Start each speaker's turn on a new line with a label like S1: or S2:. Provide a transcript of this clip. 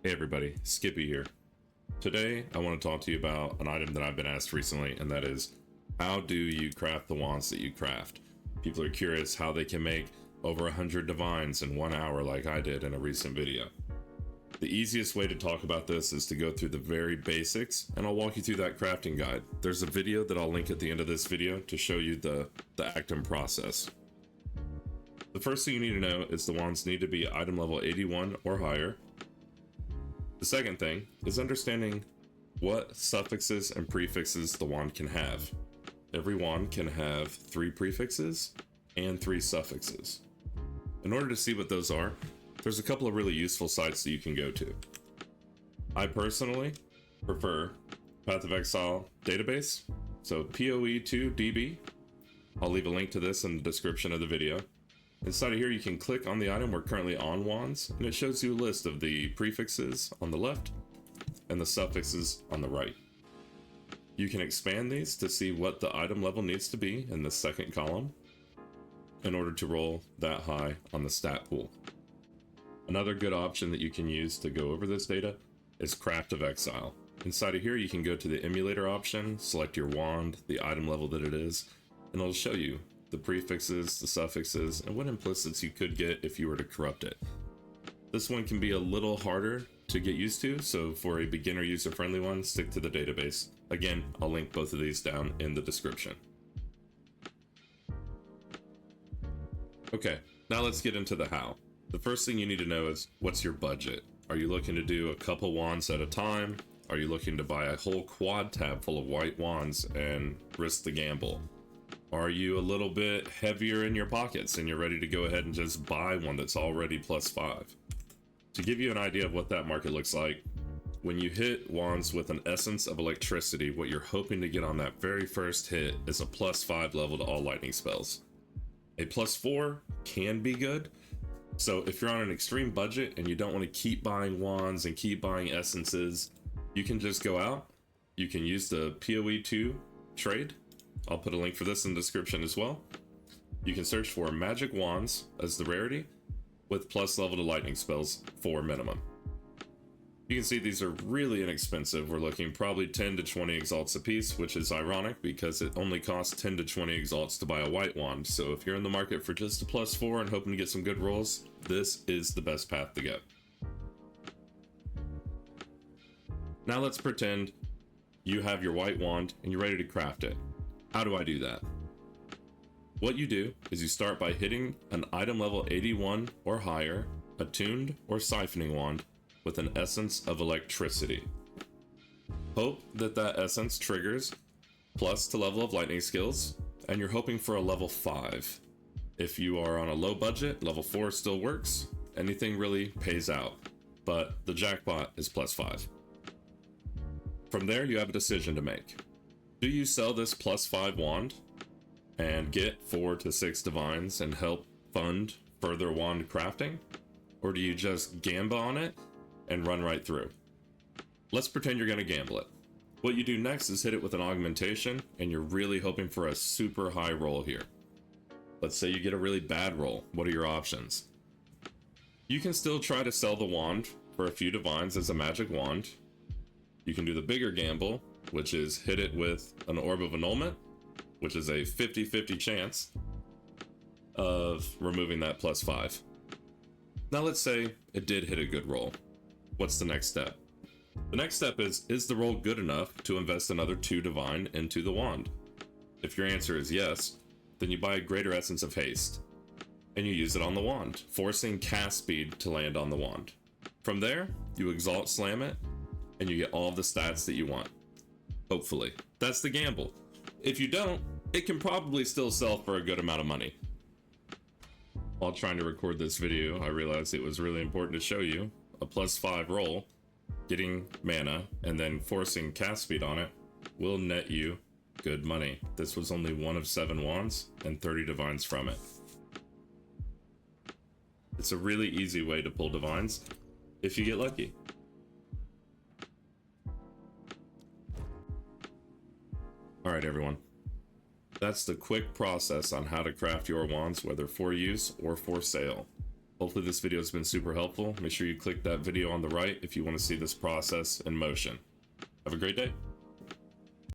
S1: Hey everybody, Skippy here. Today I want to talk to you about an item that I've been asked recently, and that is, how do you craft the wands that you craft? People are curious how they can make over 100 divines in 1 hour like I did in a recent video. The easiest way to talk about this is to go through the very basics, and I'll walk you through that crafting guide. There's a video that I'll link at the end of this video to show you the actum process. The first thing you need to know is the wands need to be item level 81 or higher. The second thing is understanding what suffixes and prefixes the wand can have. Every wand can have 3 prefixes and 3 suffixes. In order to see what those are, there's a couple of really useful sites that you can go to. I personally prefer pathofexile database, so POE2DB. I'll leave a link to this in the description of the video. Inside of here, you can click on the item. We're currently on wands, and it shows you a list of the prefixes on the left and the suffixes on the right. You can expand these to see what the item level needs to be in the second column in order to roll that high on the stat pool. Another good option that you can use to go over this data is pathofexile. Inside of here, you can go to the emulator option, select your wand, the item level that it is, and it'll show you the prefixes, the suffixes, and what implicits you could get if you were to corrupt it. This one can be a little harder to get used to, so for a beginner user-friendly one, stick to the database. Again, I'll link both of these down in the description. Okay, now let's get into the how. The first thing you need to know is, what's your budget? Are you looking to do a couple wands at a time? Are you looking to buy a whole quad tab full of white wands and risk the gamble? Are you a little bit heavier in your pockets and you're ready to go ahead and just buy one that's already +5? To give you an idea of what that market looks like, when you hit wands with an essence of electricity, what you're hoping to get on that very first hit is a +5 level to all lightning spells. A +4 can be good. So if you're on an extreme budget and you don't want to keep buying wands and keep buying essences, you can just go out. You can use the POE2 trade. I'll put a link for this in the description as well. You can search for magic wands as the rarity with plus level to lightning spells 4 minimum. You can see these are really inexpensive. We're looking probably 10 to 20 exalts a piece, which is ironic because it only costs 10 to 20 exalts to buy a white wand. So if you're in the market for just a +4 and hoping to get some good rolls, this is the best path to go. Now let's pretend you have your white wand and you're ready to craft it. How do I do that? What you do is you start by hitting an item level 81 or higher, attuned or siphoning wand with an essence of electricity. Hope that that essence triggers plus to level of lightning skills, and you're hoping for a level 5. If you are on a low budget, level 4 still works. Anything really pays out, but the jackpot is +5. From there, you have a decision to make. Do you sell this +5 wand and get 4 to 6 divines and help fund further wand crafting? Or do you just gamble on it and run right through? Let's pretend you're going to gamble it. What you do next is hit it with an augmentation, and you're really hoping for a super high roll here. Let's say you get a really bad roll. What are your options? You can still try to sell the wand for a few divines as a magic wand. You can do the bigger gamble, which is hit it with an orb of annulment, which is a 50-50 chance of removing that +5. Now let's say it did hit a good roll. What's the next step? The next step is the roll good enough to invest another 2 divine into the wand? If your answer is yes, then you buy a greater essence of haste, and you use it on the wand, forcing cast speed to land on the wand. From there, you exalt slam it, and you get all of the stats that you want. Hopefully. That's the gamble. If you don't, it can probably still sell for a good amount of money. While trying to record this video, I realized it was really important to show you a +5 roll, getting mana, and then forcing cast speed on it will net you good money. This was only 1 of 7 wands and 30 divines from it. It's a really easy way to pull divines if you get lucky. Alright everyone, that's the quick process on how to craft your wands, whether for use or for sale. Hopefully this video has been super helpful. Make sure you click that video on the right if you want to see this process in motion. Have a great day.